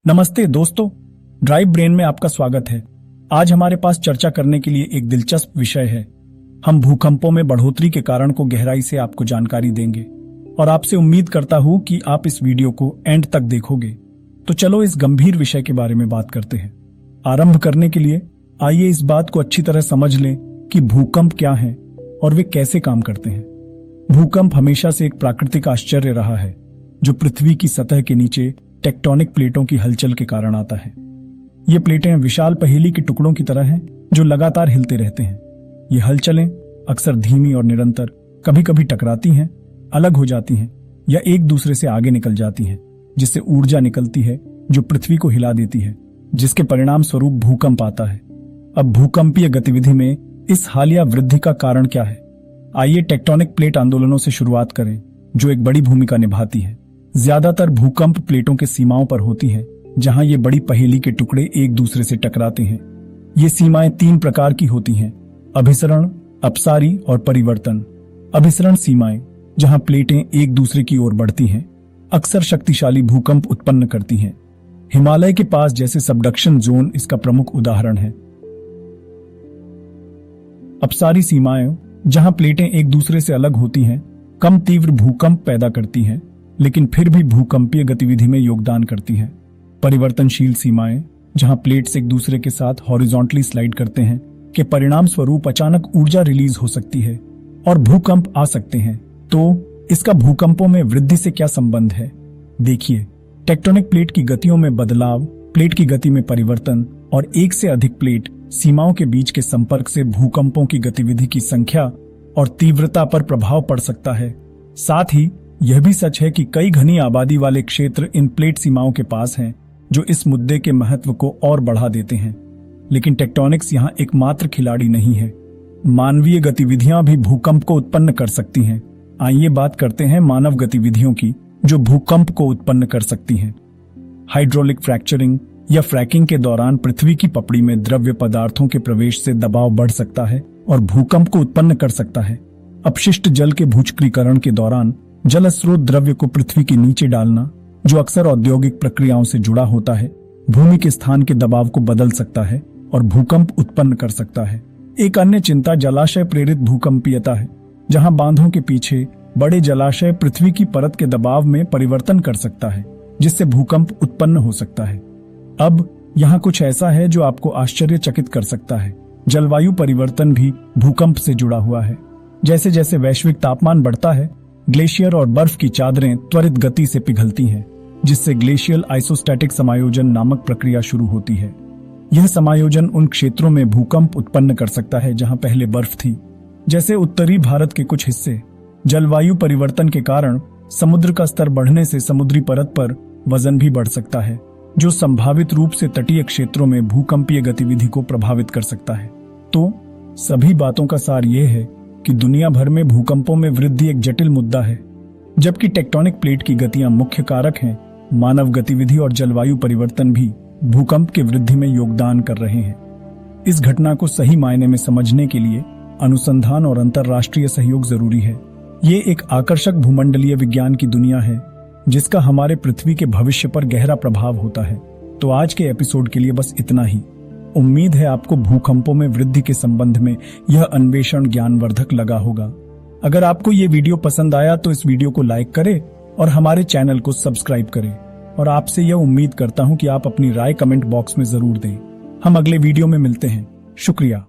नमस्ते दोस्तों, drive brain में आपका स्वागत है। आज हमारे पास चर्चा करने के लिए एक दिलचस्प विषय है। हम भूकंपों में बढ़ोतरी के कारण को गहराई से आपको जानकारी देंगे और आपसे उम्मीद करता हूं कि आप इस वीडियो को एंड तक देखोगे। तो चलो इस गंभीर विषय के बारे में बात करते हैं। आरंभ करने के लिए आइए इस बात को अच्छी तरह समझ लें कि भूकंप क्या है और वे कैसे काम करते हैं। भूकंप हमेशा से एक प्राकृतिक आश्चर्य रहा है जो पृथ्वी की सतह के नीचे टेक्टोनिक प्लेटों की हलचल के कारण आता है। ये प्लेटें विशाल पहेली के टुकड़ों की तरह हैं जो लगातार हिलते रहते हैं। ये हलचलें अक्सर धीमी और निरंतर, कभी कभी टकराती हैं, अलग हो जाती हैं या एक दूसरे से आगे निकल जाती हैं, जिससे ऊर्जा निकलती है जो पृथ्वी को हिला देती है, जिसके परिणाम स्वरूप भूकंप आता है। अब भूकंपीय गतिविधि में इस हालिया वृद्धि का कारण क्या है? आइए टेक्टोनिक प्लेट आंदोलनों से शुरुआत करें, जो एक बड़ी भूमिका निभाती है। ज्यादातर भूकंप प्लेटों के सीमाओं पर होती हैं, जहां ये बड़ी पहेली के टुकड़े एक दूसरे से टकराते हैं। ये सीमाएं 3 प्रकार की होती हैं: अभिसरण, अपसारी और परिवर्तन। अभिसरण सीमाएं, जहां प्लेटें एक दूसरे की ओर बढ़ती हैं, अक्सर शक्तिशाली भूकंप उत्पन्न करती हैं। हिमालय के पास जैसे सबडक्शन जोन इसका प्रमुख उदाहरण है। अपसारी सीमाएं, जहां प्लेटें एक दूसरे से अलग होती हैं, कम तीव्र भूकंप पैदा करती हैं, लेकिन फिर भी भूकंपीय गतिविधि में योगदान करती हैं। परिवर्तनशील सीमाएं, जहां प्लेट्स एक दूसरे के साथ हॉरिजॉन्टली स्लाइड करते हैं, के परिणाम स्वरूप अचानक ऊर्जा रिलीज हो सकती है और भूकंप आ सकते हैं। तो इसका भूकंपों में वृद्धि से क्या संबंध है? देखिए, टेक्टोनिक प्लेट की गतियों में बदलाव, प्लेट की गति में परिवर्तन और एक से अधिक प्लेट सीमाओं के बीच के संपर्क से भूकंपों की गतिविधि की संख्या और तीव्रता पर प्रभाव पड़ सकता है। साथ ही यह भी सच है कि कई घनी आबादी वाले क्षेत्र इन प्लेट सीमाओं के पास हैं, जो इस मुद्दे के महत्व को और बढ़ा देते हैं। लेकिन टेक्टोनिक्स यहाँ एकमात्र खिलाड़ी नहीं है। मानवीय गतिविधियां भी भूकंप को उत्पन्न कर सकती हैं। आइए बात करते हैं मानव गतिविधियों की जो भूकंप को उत्पन्न कर सकती हैं। हाइड्रोलिक फ्रैक्चरिंग या फ्रैकिंग के दौरान पृथ्वी की पपड़ी में द्रव्य पदार्थों के प्रवेश से दबाव बढ़ सकता है और भूकंप को उत्पन्न कर सकता है। अपशिष्ट जल के भूचक्रीकरण के दौरान जल स्रोत द्रव्य को पृथ्वी के नीचे डालना, जो अक्सर औद्योगिक प्रक्रियाओं से जुड़ा होता है, भूमि के स्थान के दबाव को बदल सकता है और भूकंप उत्पन्न कर सकता है। एक अन्य चिंता जलाशय प्रेरित भूकंपीयता है, जहां बांधों के पीछे बड़े जलाशय पृथ्वी की परत के दबाव में परिवर्तन कर सकता है, जिससे भूकंप उत्पन्न हो सकता है। अब यहाँ कुछ ऐसा है जो आपको आश्चर्यचकित कर सकता है। जलवायु परिवर्तन भी भूकंप से जुड़ा हुआ है। जैसे जैसे वैश्विक तापमान बढ़ता है, ग्लेशियर और बर्फ की चादरें त्वरित गति से पिघलती हैं, जिससे ग्लेशियल आइसोस्टैटिक समायोजन नामक प्रक्रिया शुरू होती है। यह समायोजन उन क्षेत्रों में भूकंप उत्पन्न कर सकता है जहां पहले बर्फ थी, जैसे उत्तरी भारत के कुछ हिस्से। जलवायु परिवर्तन के कारण समुद्र का स्तर बढ़ने से समुद्री परत पर वजन भी बढ़ सकता है, जो संभावित रूप से तटीय क्षेत्रों में भूकंपीय गतिविधि को प्रभावित कर सकता है। तो सभी बातों का सार यह है कि दुनिया भर में भूकंपों में वृद्धि एक जटिल मुद्दा है। जबकि टेक्टोनिक प्लेट की गतियां मुख्य कारक हैं, मानव गतिविधि और जलवायु परिवर्तन भी भूकंप के वृद्धि में योगदान कर रहे हैं। इस घटना को सही मायने में समझने के लिए अनुसंधान और अंतर्राष्ट्रीय सहयोग जरूरी है। ये एक आकर्षक भूमंडलीय विज्ञान की दुनिया है, जिसका हमारे पृथ्वी के भविष्य पर गहरा प्रभाव होता है। तो आज के एपिसोड के लिए बस इतना ही। उम्मीद है आपको भूकंपों में वृद्धि के संबंध में यह अन्वेषण ज्ञानवर्धक लगा होगा। अगर आपको ये वीडियो पसंद आया तो इस वीडियो को लाइक करें और हमारे चैनल को सब्सक्राइब करें। और आपसे यह उम्मीद करता हूं कि आप अपनी राय कमेंट बॉक्स में जरूर दें। हम अगले वीडियो में मिलते हैं। शुक्रिया।